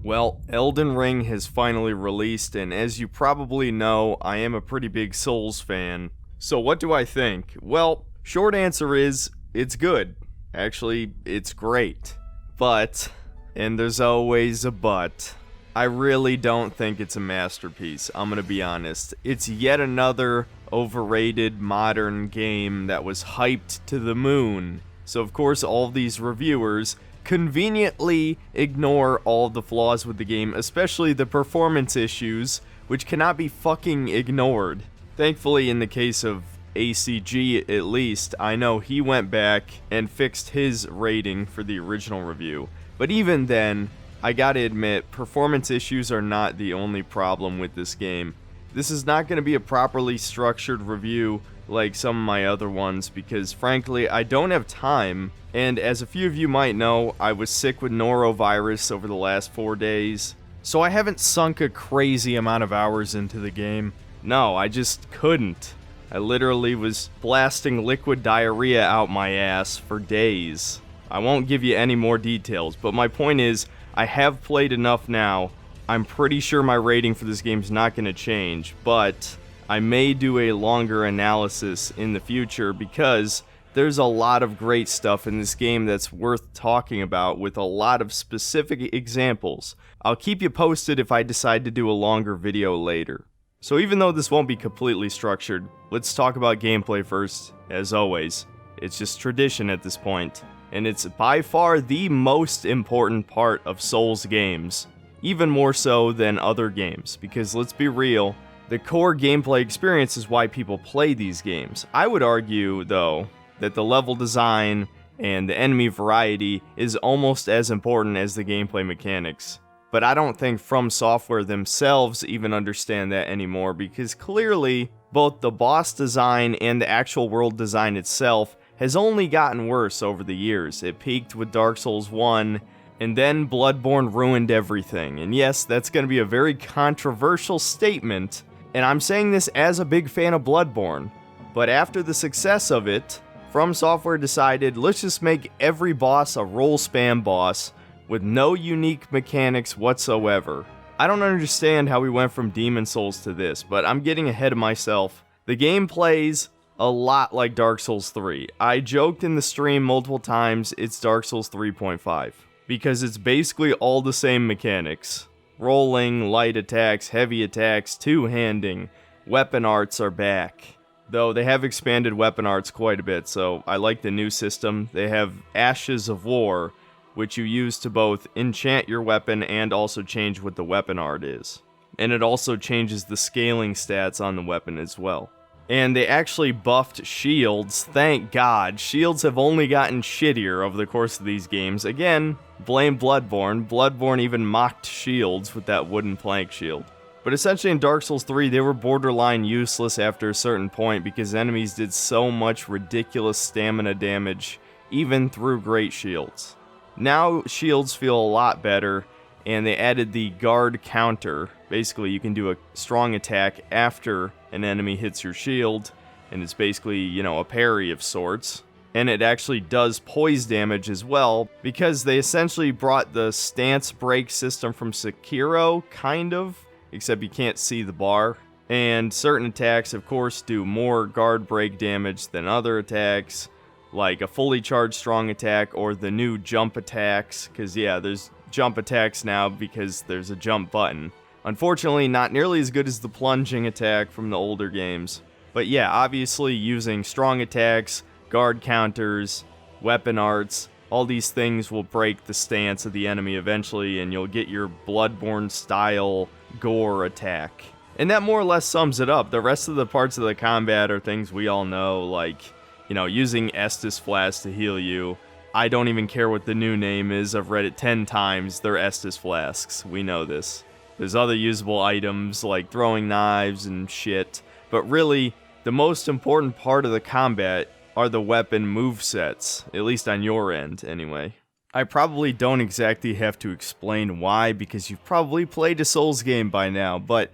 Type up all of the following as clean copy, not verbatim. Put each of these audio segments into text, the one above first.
Well, Elden Ring has finally released, and as you probably know, I am a pretty big Souls fan. So what do I think? Well, short answer is, it's good. Actually, it's great. But, and there's always a but, I really don't think it's a masterpiece, I'm gonna be honest. It's yet another overrated modern game that was hyped to the moon. So of course all these reviewers conveniently ignore all the flaws with the game, especially the performance issues, which cannot be fucking ignored. Thankfully, in the case of ACG at least, I know he went back and fixed his rating for the original review. But even then, I gotta admit, performance issues are not the only problem with this game. This is not going to be a properly structured review like some of my other ones because frankly I don't have time, and as a few of you might know, I was sick with norovirus over the last 4 days, so I haven't sunk a crazy amount of hours into the game. No, I just couldn't. I literally was blasting liquid diarrhea out my ass for days. I won't give you any more details, but my point is, I have played enough now. I'm pretty sure my rating for this game is not going to change, but I may do a longer analysis in the future because there's a lot of great stuff in this game that's worth talking about with a lot of specific examples. I'll keep you posted if I decide to do a longer video later. So even though this won't be completely structured, let's talk about gameplay first, as always. It's just tradition at this point, and it's by far the most important part of Souls games. Even more so than other games, because let's be real, the core gameplay experience is why people play these games. I would argue, though, that the level design and the enemy variety is almost as important as the gameplay mechanics. But I don't think From Software themselves even understand that anymore, because clearly, both the boss design and the actual world design itself has only gotten worse over the years. It peaked with Dark Souls 1, and then Bloodborne ruined everything. And yes, that's going to be a very controversial statement, and I'm saying this as a big fan of Bloodborne. But after the success of it, From Software decided, let's just make every boss a roll spam boss with no unique mechanics whatsoever. I don't understand how we went from Demon Souls to this, but I'm getting ahead of myself. The game plays a lot like Dark Souls 3. I joked in the stream multiple times it's Dark Souls 3.5. Because it's basically all the same mechanics. Rolling, light attacks, heavy attacks, two-handing, weapon arts are back. Though they have expanded weapon arts quite a bit, so I like the new system. They have Ashes of War, which you use to both enchant your weapon and also change what the weapon art is. And it also changes the scaling stats on the weapon as well. And they actually buffed shields, thank God. Shields have only gotten shittier over the course of these games. Again, blame Bloodborne. Bloodborne even mocked shields with that wooden plank shield. But essentially in Dark Souls 3, they were borderline useless after a certain point because enemies did so much ridiculous stamina damage, even through great shields. Now shields feel a lot better, and they added the guard counter. Basically, you can do a strong attack after an enemy hits your shield, and it's basically, a parry of sorts. And it actually does poise damage as well, because they essentially brought the stance break system from Sekiro, kind of, except you can't see the bar. And certain attacks, of course, do more guard break damage than other attacks, like a fully charged strong attack or the new jump attacks, because there's jump attacks now because there's a jump button. Unfortunately, not nearly as good as the plunging attack from the older games. But obviously using strong attacks, guard counters, weapon arts, all these things will break the stance of the enemy eventually, and you'll get your Bloodborne style gore attack. And that more or less sums it up. The rest of the parts of the combat are things we all know, like, using Estus Flask to heal you. I don't even care what the new name is. I've read it 10 times. They're Estus Flasks. We know this. There's other usable items like throwing knives and shit. But really, the most important part of the combat are the weapon movesets. At least on your end, anyway. I probably don't exactly have to explain why, because you've probably played a Souls game by now. But,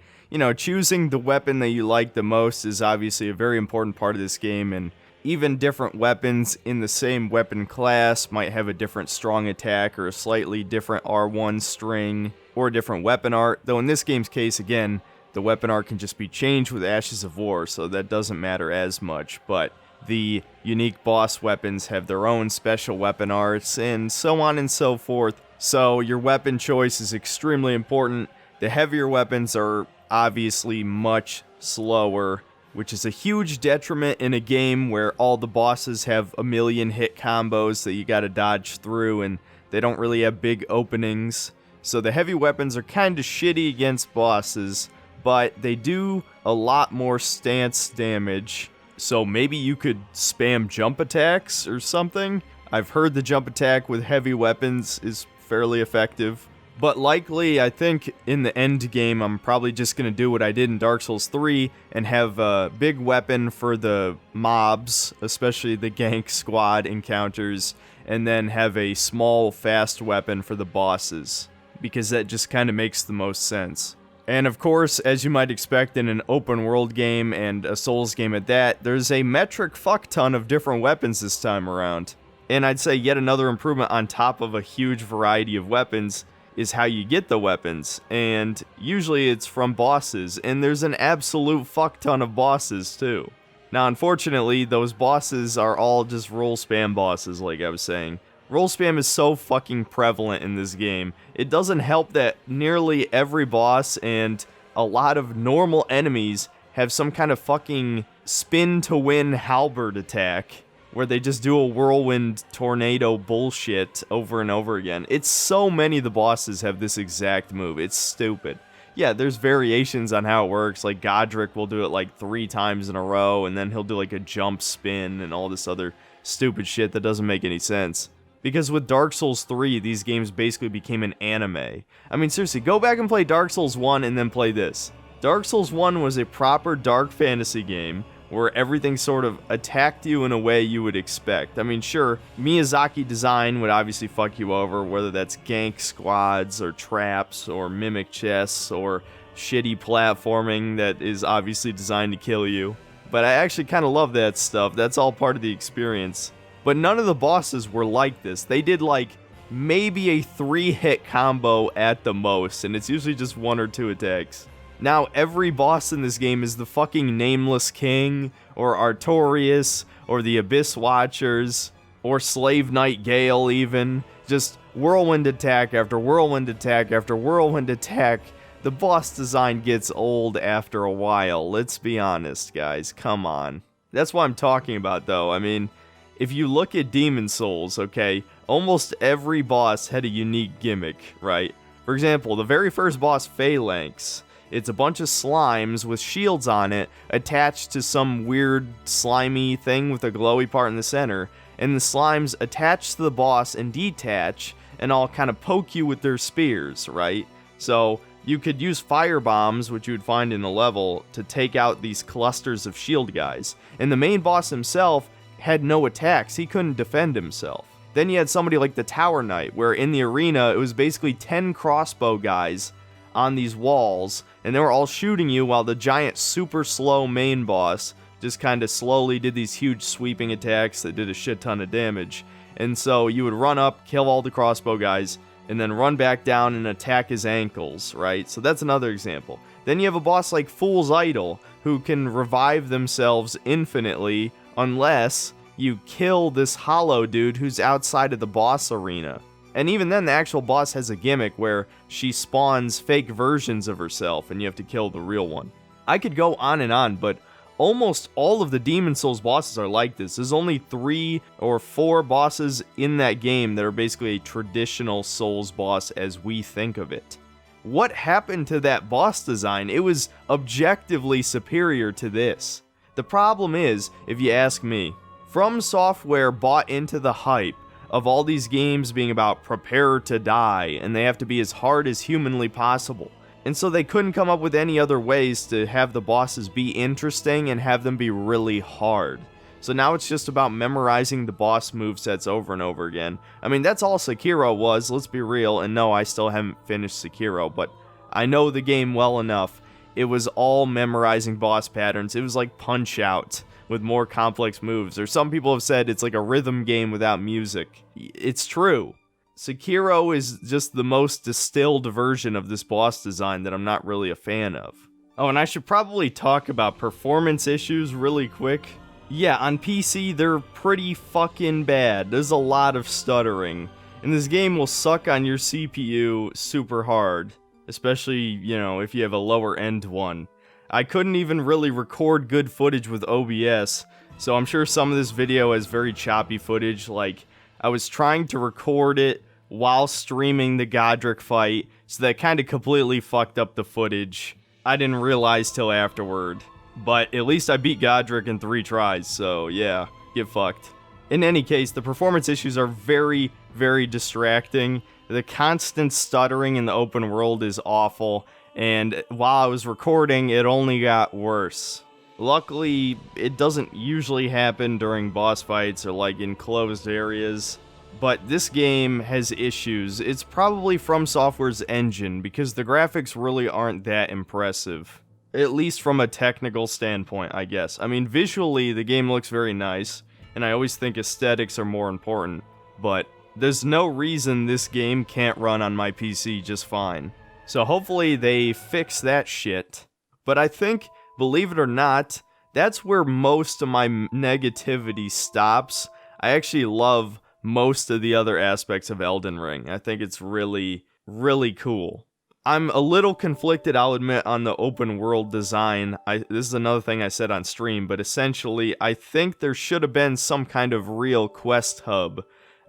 choosing the weapon that you like the most is obviously a very important part of this game. And even different weapons in the same weapon class might have a different strong attack or a slightly different R1 string or a different weapon art, though in this game's case, again, the weapon art can just be changed with Ashes of War, so that doesn't matter as much, but the unique boss weapons have their own special weapon arts, and so on and so forth. So your weapon choice is extremely important. The heavier weapons are obviously much slower, which is a huge detriment in a game where all the bosses have a million hit combos that you gotta dodge through, and they don't really have big openings. So the heavy weapons are kinda shitty against bosses, but they do a lot more stance damage. So maybe you could spam jump attacks or something. I've heard the jump attack with heavy weapons is fairly effective. But likely, I think in the end game, I'm probably just going to do what I did in Dark Souls 3 and have a big weapon for the mobs, especially the gank squad encounters, and then have a small, fast weapon for the bosses, because that just kind of makes the most sense. And of course, as you might expect in an open world game and a Souls game at that, there's a metric fuck ton of different weapons this time around. And I'd say yet another improvement on top of a huge variety of weapons is how you get the weapons, and usually it's from bosses, and there's an absolute fuck ton of bosses too. Now unfortunately, those bosses are all just roll spam bosses, like I was saying. Roll spam is so fucking prevalent in this game. It doesn't help that nearly every boss and a lot of normal enemies have some kind of fucking spin to win halberd attack, where they just do a whirlwind tornado bullshit over and over again. It's so many of the bosses have this exact move. It's stupid. Yeah, there's variations on how it works. Like Godric will do it like 3 times in a row, and then he'll do like a jump spin and all this other stupid shit that doesn't make any sense. Because with Dark Souls 3, these games basically became an anime. I mean, seriously, go back and play Dark Souls 1 and then play this. Dark Souls 1 was a proper dark fantasy game where everything sort of attacked you in a way you would expect. I mean, sure, Miyazaki design would obviously fuck you over, whether that's gank squads, or traps, or mimic chests, or shitty platforming that is obviously designed to kill you. But I actually kind of love that stuff. That's all part of the experience. But none of the bosses were like this. They did like maybe a 3-hit combo at the most, and it's usually just 1 or 2 attacks. Now, every boss in this game is the fucking Nameless King, or Artorias, or the Abyss Watchers, or Slave Knight Gale even. Just whirlwind attack after whirlwind attack after whirlwind attack. The boss design gets old after a while, let's be honest, guys, come on. That's what I'm talking about, though. I mean, if you look at Demon Souls, okay, almost every boss had a unique gimmick, right? For example, the very first boss, Phalanx, it's a bunch of slimes with shields on it attached to some weird slimy thing with a glowy part in the center, and the slimes attach to the boss and detach and all kind of poke you with their spears, right? So you could use fire bombs, which you would find in a level, to take out these clusters of shield guys. And the main boss himself had no attacks. He couldn't defend himself. Then you had somebody like the Tower Knight, where in the arena it was basically 10 crossbow guys on these walls, and they were all shooting you while the giant super slow main boss just kind of slowly did these huge sweeping attacks that did a shit ton of damage. And so you would run up, kill all the crossbow guys, and then run back down and attack his ankles, right? So that's another example. Then you have a boss like Fool's Idol, who can revive themselves infinitely unless you kill this hollow dude who's outside of the boss arena. And even then, the actual boss has a gimmick where she spawns fake versions of herself, and you have to kill the real one. I could go on and on, but almost all of the Demon Souls bosses are like this. There's only 3 or 4 bosses in that game that are basically a traditional Souls boss as we think of it. What happened to that boss design? It was objectively superior to this. The problem is, if you ask me, From Software bought into the hype of all these games being about prepare to die, and they have to be as hard as humanly possible. And so they couldn't come up with any other ways to have the bosses be interesting and have them be really hard. So now it's just about memorizing the boss movesets over and over again. I mean, that's all Sekiro was, let's be real, and no, I still haven't finished Sekiro, but I know the game well enough. It was all memorizing boss patterns. It was like Punch-Out, with more complex moves. Or some people have said it's like a rhythm game without music. It's true. Sekiro is just the most distilled version of this boss design that I'm not really a fan of. Oh, and I should probably talk about performance issues really quick. Yeah, on PC, they're pretty fucking bad. There's a lot of stuttering. And this game will suck on your CPU super hard. Especially, you know, if you have a lower end one. I couldn't even really record good footage with OBS, so I'm sure some of this video has very choppy footage. Like, I was trying to record it while streaming the Godric fight, so that kind of completely fucked up the footage. I didn't realize till afterward. But at least I beat Godric in 3 tries, so yeah, get fucked. In any case, the performance issues are very, very distracting. The constant stuttering in the open world is awful, and while I was recording, it only got worse. Luckily, it doesn't usually happen during boss fights or like in closed areas, but this game has issues. It's probably From Software's engine, because the graphics really aren't that impressive. At least from a technical standpoint, I guess. I mean, visually, the game looks very nice, and I always think aesthetics are more important, but there's no reason this game can't run on my PC just fine. So hopefully they fix that shit. But I think, believe it or not, that's where most of my negativity stops. I actually love most of the other aspects of Elden Ring. I think it's really, really cool. I'm a little conflicted, I'll admit, on the open world design. This is another thing I said on stream, but essentially, I think there should have been some kind of real quest hub.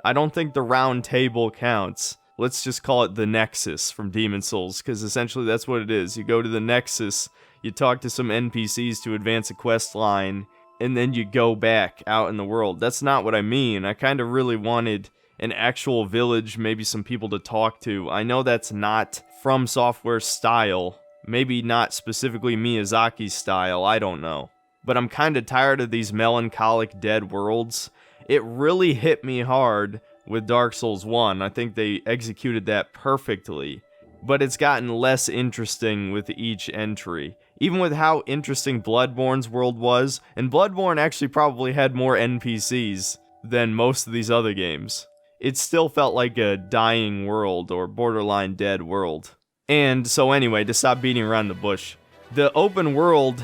I don't think the round table counts. Let's just call it the Nexus from Demon's Souls, because essentially that's what it is. You go to the Nexus, you talk to some NPCs to advance a quest line, and then you go back out in the world. That's not what I mean. I kind of really wanted an actual village, maybe some people to talk to. I know that's not From Software style. Maybe not specifically Miyazaki's style, I don't know. But I'm kind of tired of these melancholic dead worlds. It really hit me hard with Dark Souls 1. I think they executed that perfectly. But it's gotten less interesting with each entry. Even with how interesting Bloodborne's world was, and Bloodborne actually probably had more NPCs than most of these other games. It still felt like a dying world, or borderline dead world. And so anyway, to stop beating around the bush, the open world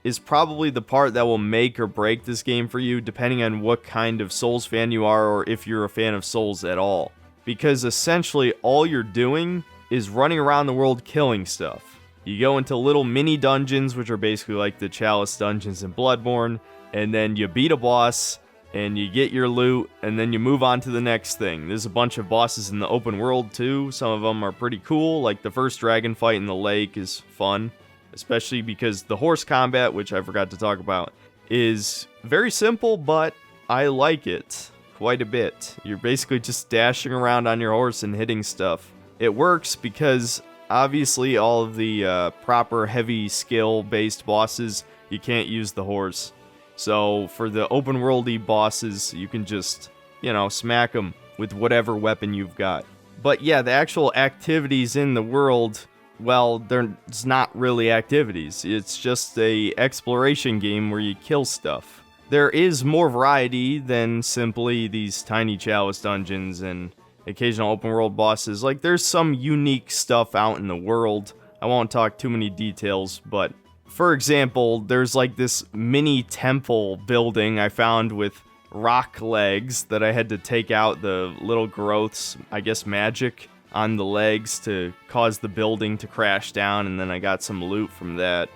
is probably the part that will make or break this game for you, depending on what kind of Souls fan you are, or if you're a fan of Souls at all. Because essentially, all you're doing is running around the world killing stuff. You go into little mini dungeons, which are basically like the Chalice dungeons in Bloodborne, and then you beat a boss, and you get your loot, and then you move on to the next thing. There's a bunch of bosses in the open world too. Some of them are pretty cool, like the first dragon fight in the lake is fun. Especially because the horse combat, which I forgot to talk about, is very simple, but I like it quite a bit. You're basically just dashing around on your horse and hitting stuff. It works because, obviously, all of the proper heavy skill-based bosses, you can't use the horse. So, for the open-worldy bosses, you can just, you know, smack them with whatever weapon you've got. But yeah, the actual activities in the world, well, there's not really activities. It's just a exploration game where you kill stuff. There is more variety than simply these tiny Chalice dungeons and occasional open world bosses. Like, there's some unique stuff out in the world. I won't talk too many details, but for example, there's like this mini temple building I found with rock legs that I had to take out the little growths, I guess magic, on the legs to cause the building to crash down, and then I got some loot from that.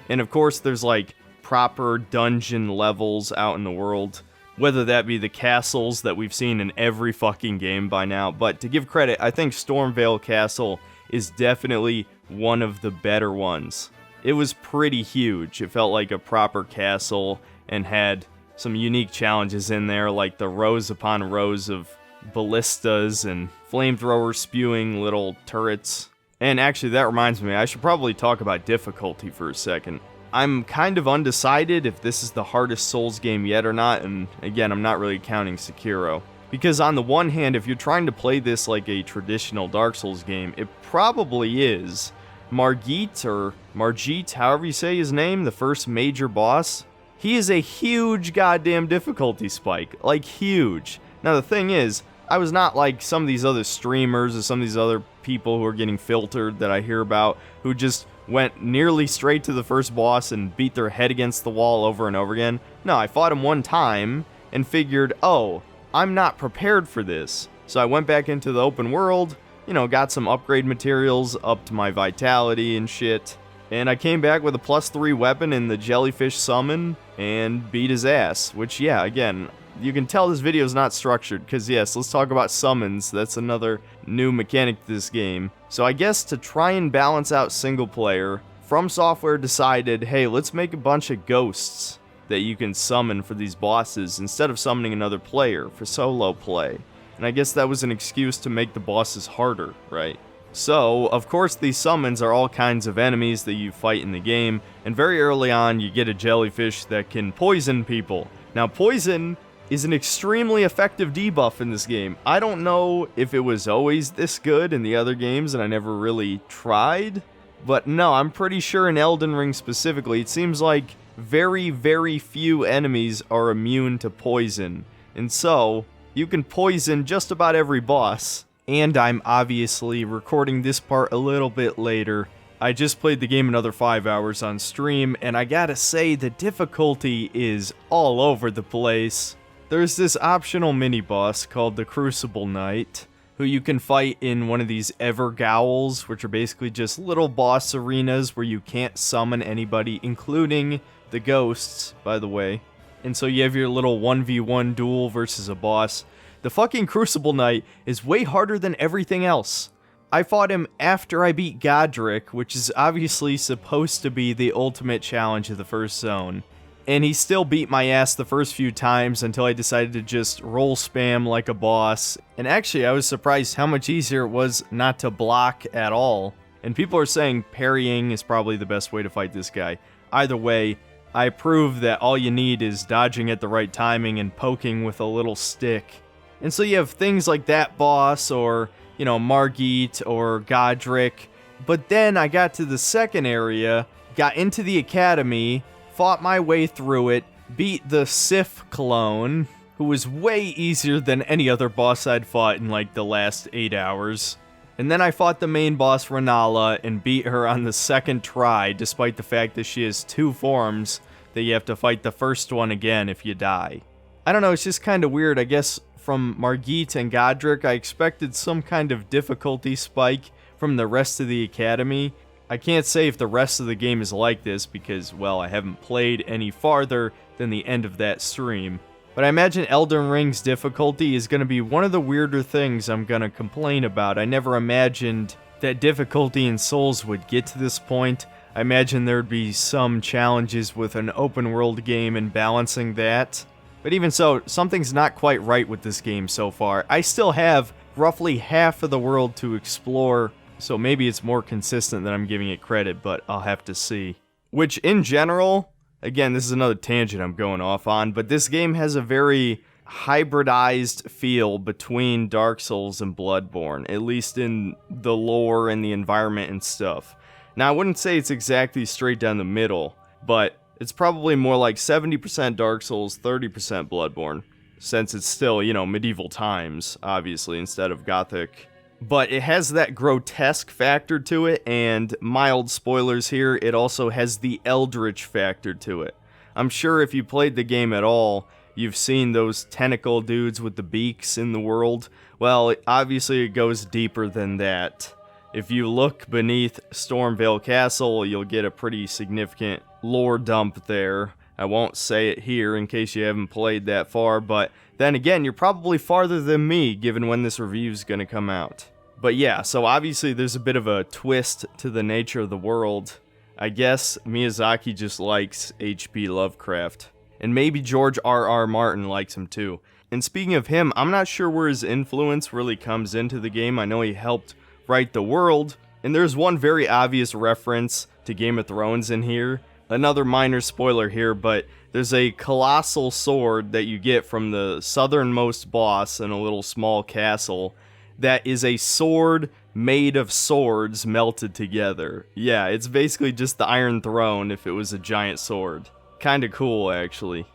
And of course, there's like proper dungeon levels out in the world, whether that be the castles that we've seen in every fucking game by now. But to give credit, I think Stormvale Castle is definitely one of the better ones. It was pretty huge. It felt like a proper castle and had some unique challenges in there, like the rows upon rows of ballistas and flamethrower spewing little turrets. And actually, that reminds me, I should probably talk about difficulty for a second. I'm kind of undecided if this is the hardest Souls game yet or not, and again, I'm not really counting Sekiro. Because on the one hand, if you're trying to play this like a traditional Dark Souls game, it probably is. Margit, however you say his name, the first major boss, he is a huge goddamn difficulty spike. Like, huge. Now, the thing is, I was not like some of these other streamers or some of these other people who are getting filtered that I hear about who just went nearly straight to the first boss and beat their head against the wall over and over again. No, I fought him one time and figured, oh, I'm not prepared for this. So I went back into the open world, got some upgrade materials up to my vitality and shit. And I came back with a +3 weapon in the jellyfish summon and beat his ass. Which, yeah, again, you can tell this video is not structured, because yes, let's talk about summons. That's another new mechanic to this game. So I guess to try and balance out single player, From Software decided, hey, let's make a bunch of ghosts that you can summon for these bosses instead of summoning another player for solo play. And I guess that was an excuse to make the bosses harder, right? So, of course, these summons are all kinds of enemies that you fight in the game, and very early on you get a jellyfish that can poison people. Now, poison is an extremely effective debuff in this game. I don't know if it was always this good in the other games, and I never really tried, but no, I'm pretty sure in Elden Ring specifically, it seems like very, very few enemies are immune to poison, and so you can poison just about every boss. And I'm obviously recording this part a little bit later. I just played the game another 5 hours on stream, and I gotta say the difficulty is all over the place. There's this optional mini-boss called the Crucible Knight, who you can fight in one of these Evergowls, which are basically just little boss arenas where you can't summon anybody, including the ghosts, by the way. And so you have your little 1v1 duel versus a boss. The fucking Crucible Knight is way harder than everything else. I fought him after I beat Godric, which is obviously supposed to be the ultimate challenge of the first zone. And he still beat my ass the first few times until I decided to just roll spam like a boss. And actually, I was surprised how much easier it was not to block at all. And people are saying parrying is probably the best way to fight this guy. Either way, I proved that all you need is dodging at the right timing and poking with a little stick. And so you have things like that boss, or, Margit, or Godric. But then I got to the second area, got into the academy, fought my way through it, beat the Sif clone, who was way easier than any other boss I'd fought in like the last 8 hours. And then I fought the main boss, Renala, and beat her on the second try, despite the fact that she has 2 forms that you have to fight the first one again if you die. I don't know, it's just kind of weird. I guess from Margit and Godric, I expected some kind of difficulty spike from the rest of the academy. I can't say if the rest of the game is like this because, well, I haven't played any farther than the end of that stream. But I imagine Elden Ring's difficulty is going to be one of the weirder things I'm going to complain about. I never imagined that difficulty in Souls would get to this point. I imagine there'd be some challenges with an open world game and balancing that. But even so, something's not quite right with this game so far. I still have roughly half of the world to explore, so maybe it's more consistent than I'm giving it credit, but I'll have to see. Which, in general, again, this is another tangent I'm going off on, but this game has a very hybridized feel between Dark Souls and Bloodborne, at least in the lore and the environment and stuff. Now, I wouldn't say it's exactly straight down the middle, but it's probably more like 70% Dark Souls, 30% Bloodborne, since it's still, medieval times, obviously, instead of Gothic. But it has that grotesque factor to it, and mild spoilers here, it also has the eldritch factor to it. I'm sure if you played the game at all, you've seen those tentacle dudes with the beaks in the world. Well, obviously it goes deeper than that. If you look beneath Stormvale Castle, you'll get a pretty significant lore dump there. I won't say it here in case you haven't played that far, but then again, you're probably farther than me given when this review's gonna come out. But yeah, so obviously there's a bit of a twist to the nature of the world. I guess Miyazaki just likes H.P. Lovecraft. And maybe George R.R. Martin likes him too. And speaking of him, I'm not sure where his influence really comes into the game. I know he helped write the world, and there's one very obvious reference to Game of Thrones in here. Another minor spoiler here, but there's a colossal sword that you get from the southernmost boss in a little small castle that is a sword made of swords melted together. Yeah, it's basically just the Iron Throne if it was a giant sword. Kinda cool, actually.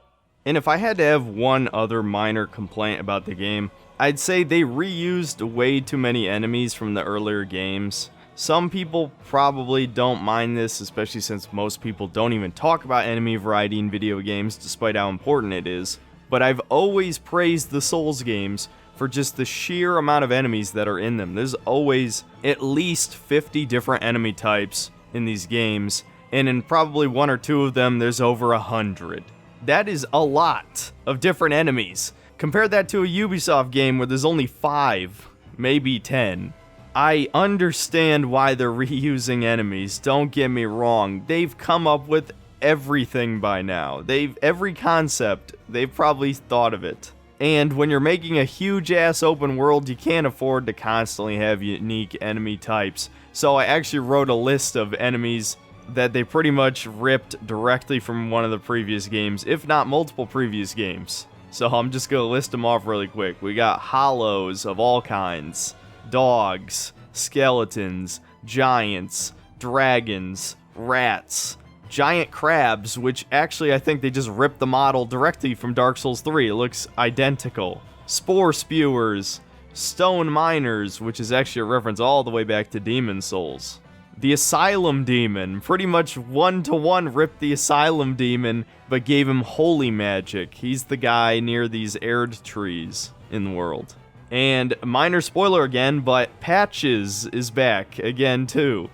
And if I had to have one other minor complaint about the game, I'd say they reused way too many enemies from the earlier games. Some people probably don't mind this, especially since most people don't even talk about enemy variety in video games, despite how important it is. But I've always praised the Souls games for just the sheer amount of enemies that are in them. There's always at least 50 different enemy types in these games, and in probably one or two of them, there's over 100. That is a lot of different enemies. Compare that to a Ubisoft game where there's only 5, maybe 10. I understand why they're reusing enemies, don't get me wrong. They've come up with everything by now. Every concept, they've probably thought of it. And when you're making a huge ass open world, you can't afford to constantly have unique enemy types. So I actually wrote a list of enemies that they pretty much ripped directly from one of the previous games, if not multiple previous games. So I'm just gonna list them off really quick. We got hollows of all kinds, dogs, skeletons, giants, dragons, rats, giant crabs, which actually I think they just ripped the model directly from Dark Souls 3. It looks identical. Spore spewers, stone miners, which is actually a reference all the way back to Demon Souls. The Asylum Demon, pretty much one-to-one ripped the Asylum Demon, but gave him holy magic. He's the guy near these Erd trees in the world. And minor spoiler again, but Patches is back again too.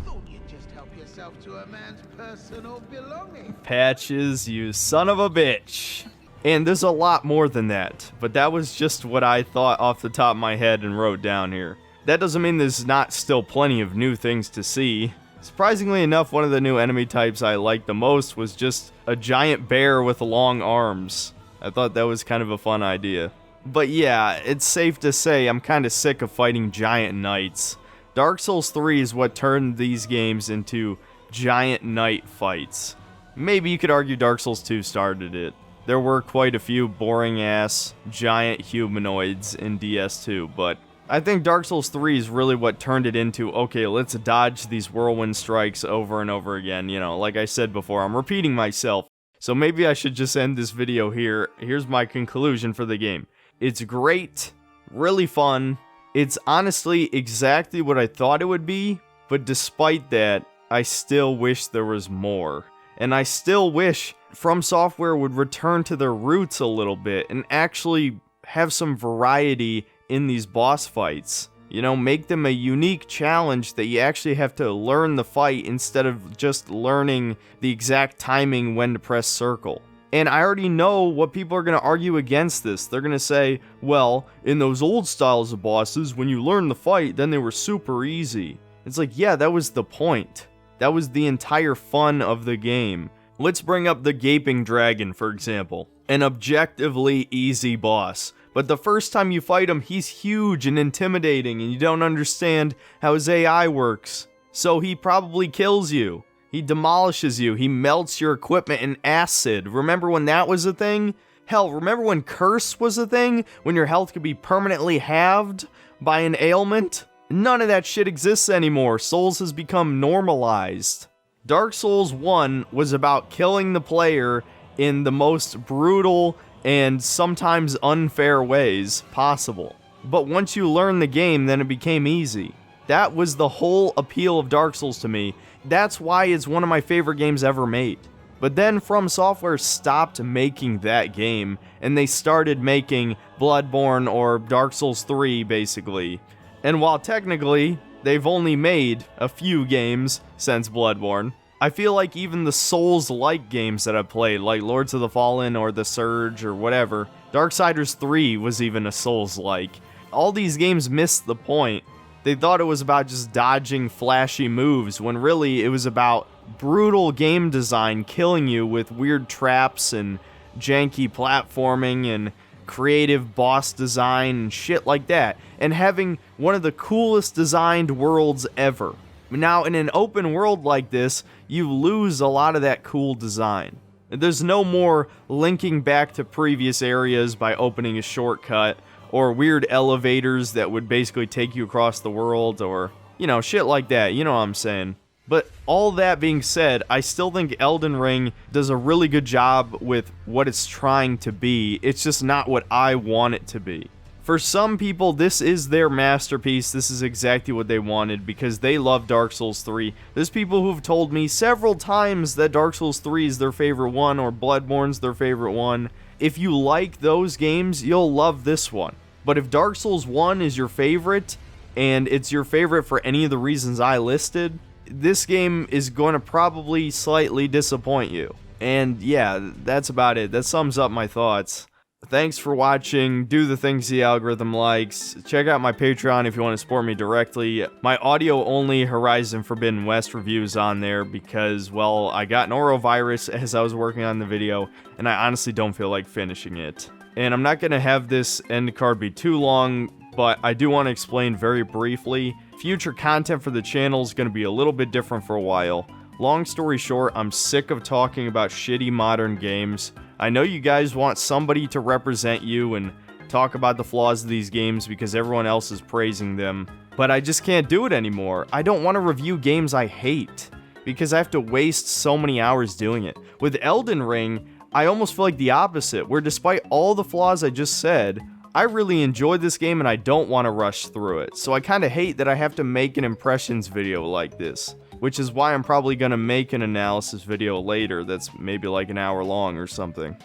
Thought you'd just help yourself to a man's personal belongings. Patches, you son of a bitch. And there's a lot more than that, but that was just what I thought off the top of my head and wrote down here. That doesn't mean there's not still plenty of new things to see. Surprisingly enough, one of the new enemy types I liked the most was just a giant bear with long arms. I thought that was kind of a fun idea. But yeah, it's safe to say I'm kind of sick of fighting giant knights. Dark Souls 3 is what turned these games into giant knight fights. Maybe you could argue Dark Souls 2 started it. There were quite a few boring-ass giant humanoids in DS2, but I think Dark Souls 3 is really what turned it into, okay, let's dodge these whirlwind strikes over and over again. You know, like I said before, I'm repeating myself. So maybe I should just end this video here. Here's my conclusion for the game. It's great, really fun. It's honestly exactly what I thought it would be, but despite that, I still wish there was more. And I still wish From Software would return to their roots a little bit and actually have some variety in these boss fights. You know, make them a unique challenge that you actually have to learn the fight instead of just learning the exact timing when to press circle. And I already know what people are going to argue against this. They're going to say, well, in those old styles of bosses, when you learn the fight, then they were super easy. It's like, yeah, that was the point. That was the entire fun of the game. Let's bring up the Gaping Dragon, for example. An objectively easy boss. But the first time you fight him, he's huge and intimidating, and you don't understand how his AI works. So he probably kills you. He demolishes you. He melts your equipment in acid. Remember when that was a thing? Hell, remember when Curse was a thing? When your health could be permanently halved by an ailment? None of that shit exists anymore. Souls has become normalized. Dark Souls 1 was about killing the player in the most brutal and sometimes unfair ways possible. But once you learn the game, then it became easy. That was the whole appeal of Dark Souls to me. That's why it's one of my favorite games ever made. But then From Software stopped making that game, and they started making Bloodborne or Dark Souls 3, basically. And while technically, they've only made a few games since Bloodborne, I feel like even the Souls-like games that I've played, like Lords of the Fallen or The Surge or whatever, Darksiders 3 was even a Souls-like. All these games missed the point. They thought it was about just dodging flashy moves, when really it was about brutal game design killing you with weird traps and janky platforming and creative boss design and shit like that, and having one of the coolest designed worlds ever. Now, in an open world like this, you lose a lot of that cool design. There's no more linking back to previous areas by opening a shortcut, or weird elevators that would basically take you across the world, or, you know, shit like that, you know what I'm saying. But all that being said, I still think Elden Ring does a really good job with what it's trying to be. It's just not what I want it to be. For some people, this is their masterpiece. This is exactly what they wanted because they love Dark Souls 3. There's people who've told me several times that Dark Souls 3 is their favorite one or Bloodborne's their favorite one. If you like those games, you'll love this one. But if Dark Souls 1 is your favorite, and it's your favorite for any of the reasons I listed, this game is going to probably slightly disappoint you. And yeah, that's about it. That sums up my thoughts. Thanks for watching. Do the things the algorithm likes. Check out my Patreon if you want to support me directly. My audio-only Horizon Forbidden West reviews on there because, well, I got norovirus as I was working on the video, and I honestly don't feel like finishing it. And I'm not going to have this end card be too long, but I do want to explain very briefly. Future content for the channel is going to be a little bit different for a while. Long story short, I'm sick of talking about shitty modern games. I know you guys want somebody to represent you and talk about the flaws of these games because everyone else is praising them, but I just can't do it anymore. I don't want to review games I hate because I have to waste so many hours doing it. With Elden Ring, I almost feel like the opposite, where despite all the flaws I just said, I really enjoyed this game and I don't want to rush through it. So I kind of hate that I have to make an impressions video like this, which is why I'm probably going to make an analysis video later that's maybe like an hour long or something.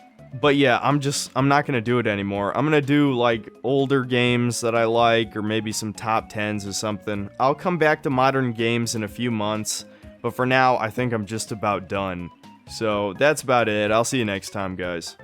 But yeah, I'm not going to do it anymore. I'm going to do like older games that I like or maybe some top 10s or something. I'll come back to modern games in a few months, but for now I think I'm just about done. So that's about it. I'll see you next time, guys.